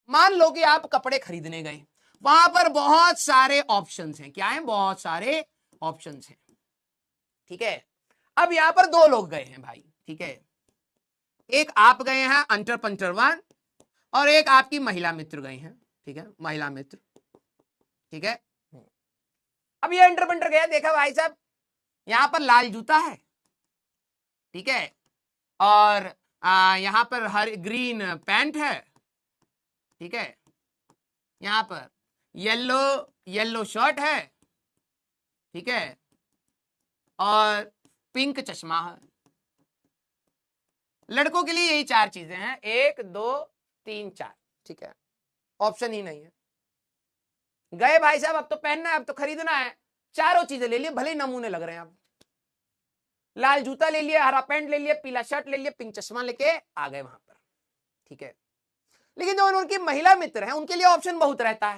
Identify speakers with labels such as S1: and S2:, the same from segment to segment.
S1: मान लो कि आप कपड़े खरीदने गए, वहां पर बहुत सारे ऑप्शंस हैं। क्या है? बहुत सारे ऑप्शंस हैं। ठीक है, अब यहां पर दो लोग गए हैं भाई। ठीक है, एक आप गए हैं अंटर पंटर वन, और एक आपकी महिला मित्र गई हैं। ठीक है, महिला मित्र। ठीक है, अब ये अंटर पंटर गया, देखा भाई साहब यहां पर लाल जूता है। ठीक है, और यहां पर हर ग्रीन पैंट है। ठीक है, यहां पर येलो येलो शर्ट है। ठीक है, और पिंक चश्मा है। लड़कों के लिए यही चार चीजें हैं, 1 2 3 4। ठीक है, ऑप्शन ही नहीं है। गए भाई साहब, अब तो पहनना है, अब तो खरीदना है, चारों चीजें ले लिए, भले ही नमूने लग रहे हैं। अब लाल जूता ले लिया, हरा पैंट ले लिया, पीला शर्ट ले लिया, पिंक चश्मा लेके आ गए वहां पर। ठीक है, लेकिन जो उनकी महिला मित्र हैं उनके लिए ऑप्शन बहुत रहता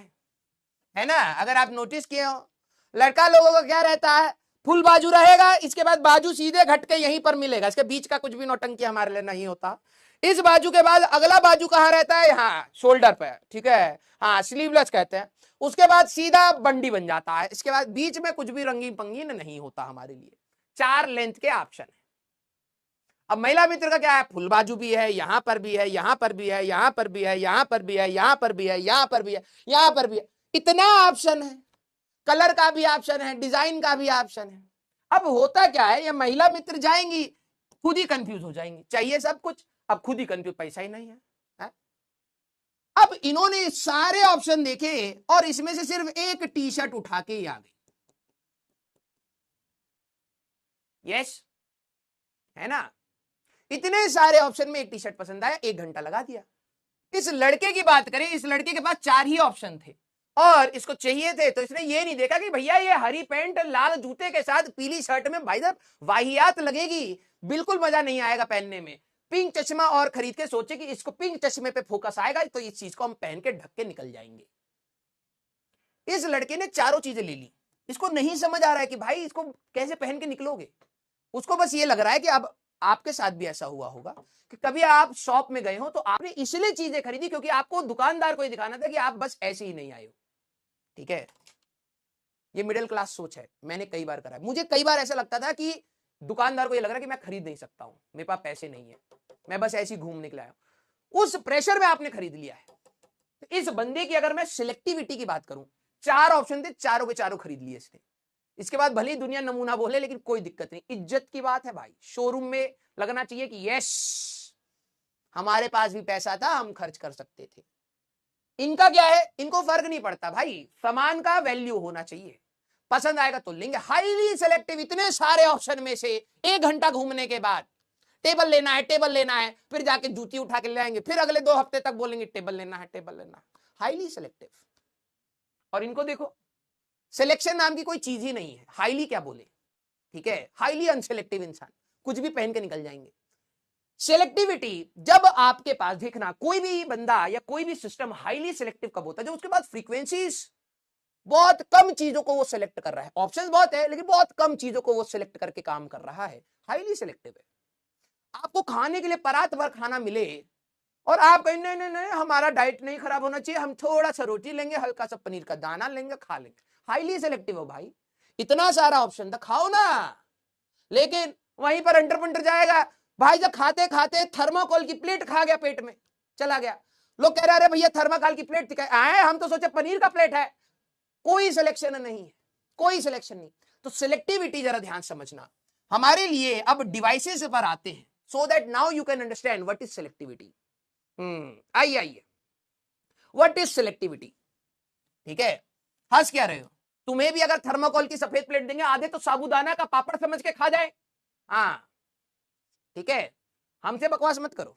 S1: है ना। अगर आप नोटिस किए हो, लड़का लोगों का क्या रहता है, फुल बाजू रहेगा, इसके बाद बाजू सीधे घट के यहीं पर मिलेगा, इसके बीच का कुछ भी नौटंकी हमारे लिए नहीं होता। इस बाजू के बाद अगला बाजू कहां रहता है? यहाँ शोल्डर पे। ठीक है, हाँ स्लीवलेस कहते हैं। उसके बाद सीधा बंडी बन जाता है, इसके बाद बीच में कुछ भी रंगीन पंगीन नहीं होता हमारे लिए। 4 लेंथ के ऑप्शन है। अब महिला मित्र का क्या है? फुल बाजू भी है, यहां पर भी है, यहां पर भी है, यहां पर भी है, यहां पर भी है, यहां पर भी है, यहां पर भी है, यहां पर भी है। इतना ऑप्शन है, कलर का भी ऑप्शन है, डिजाइन का भी ऑप्शन है। अब होता क्या है, ये महिला मित्र जाएंगी, खुद ही कंफ्यूज हो जाएंगी, चाहिए सब कुछ, अब खुद ही कंफ्यूज, पैसा ही नहीं है। अब इन्होंने सारे ऑप्शन देखे और इसमें से सिर्फ एक टी शर्ट उठा के ही आ गई। यस, है ना। इतने सारे ऑप्शन में एक टी शर्ट पसंद आया, 1 घंटा लगा दिया। इस लड़के की बात करें, इस लड़के के पास 4 ही ऑप्शन थे और इसको चाहिए थे, तो इसने ये नहीं देखा कि भैया ये हरी पैंट लाल जूते के साथ पीली शर्ट में भाई साहब वाहियात लगेगी, बिल्कुल मजा नहीं आएगा पहनने में। पिंक चश्मा और खरीद के सोचे कि इसको पिंक चश्मे पे फोकस आएगा तो इस चीज को हम पहन के ढक के निकल जाएंगे। इस लड़के ने चारों चीजें ले ली, इसको नहीं समझ आ रहा है कि भाई इसको कैसे पहन के निकलोगे। उसको बस ये लग रहा है कि अब आपके साथ भी ऐसा हुआ होगा कि कभी आप शॉप में गए हो तो आपने इसलिए चीजें खरीदी क्योंकि आपको दुकानदार को ये दिखाना था कि आप बस ऐसे ही नहीं आए हो। ठीक है, ये मिडिल क्लास सोच है, मैंने कई बार करा है। मुझे कई बार ऐसा लगता था कि दुकानदार को ये लग रहा है कि मैं खरीद नहीं सकता हूं, मेरे पास पैसे नहीं है, मैं बस ऐसे ही घूमने के लिए आया हूं। उस प्रेशर में आपने खरीद लिया है। तो इस बंदे की अगर मैं सिलेक्टिविटी की बात करूं, 4 ऑप्शन थे, चारों के चारों खरीद लिए इसने। इसके बाद भले ही दुनिया नमूना बोले लेकिन कोई दिक्कत नहीं, इज्जत की बात है भाई। शोरूम में लगना चाहिए कि यस हमारे पास भी पैसा था, हम खर्च कर सकते थे। इनका क्या है, इनको फर्क नहीं पड़ता भाई, सामान का वैल्यू होना चाहिए, पसंद आएगा तो लेंगे। हाईली सिलेक्टिव, इतने सारे ऑप्शन में से 1 घंटा घूमने के बाद टेबल लेना है, टेबल लेना है, फिर जाके जूती उठा के ले आएंगे, फिर अगले 2 हफ्ते तक बोलेंगे टेबल लेना है, टेबल लेना है। Highly selective. और इनको देखो, सिलेक्शन नाम की कोई चीज ही नहीं है, हाईली क्या बोले। ठीक है, हाईली अनसिलेक्टिव इंसान, कुछ भी पहन के निकल जाएंगे। सिलेक्टिविटी, जब आपके पास देखना कोई भी बंदा या कोई भी सिस्टम हाईली सिलेक्टिव कब होता है, जब उसके पास फ्रीक्वेंसीज बहुत कम चीजों को वो सिलेक्ट कर रहा है, ऑप्शंस बहुत है लेकिन बहुत कम चीजों को वो सिलेक्ट करके काम कर रहा है, हाईली सिलेक्टिव है। आपको खाने के लिए परात भर खाना मिले और आप कहें नहीं नहीं नहीं हमारा डाइट नहीं खराब होना चाहिए, हम थोड़ा सा रोटी लेंगे, हल्का सा पनीर का दाना लेंगे, खा लेंगे, हाईली सिलेक्टिव हो भाई। इतना सारा ऑप्शन था, खाओ ना, लेकिन वहीं पर अंटर पंटर जाएगा भाई। जब खाते खाते थर्माकोल की प्लेट खा गया, पेट में चला गया, लोग कह रहे अरे भैया थर्माकोल की प्लेट दिखाए आए, हम तो सोचे पनीर का प्लेट है। कोई सिलेक्शन नहीं है, कोई सिलेक्शन नहीं। तो सिलेक्टिविटी जरा ध्यान समझना हमारे लिए। अब डिवाइसेस पर आते हैं, so that now you can understand what is selectivity. आइए, व्हाट इज सिलेक्टिविटी। ठीक है, हंस क्या रहे हो, तुम्हें भी अगर थर्माकोल की सफेद प्लेट देंगे, आधे तो साबूदाना का पापड़ समझ के खा जाए। हाँ ठीक है, हमसे बकवास मत करो।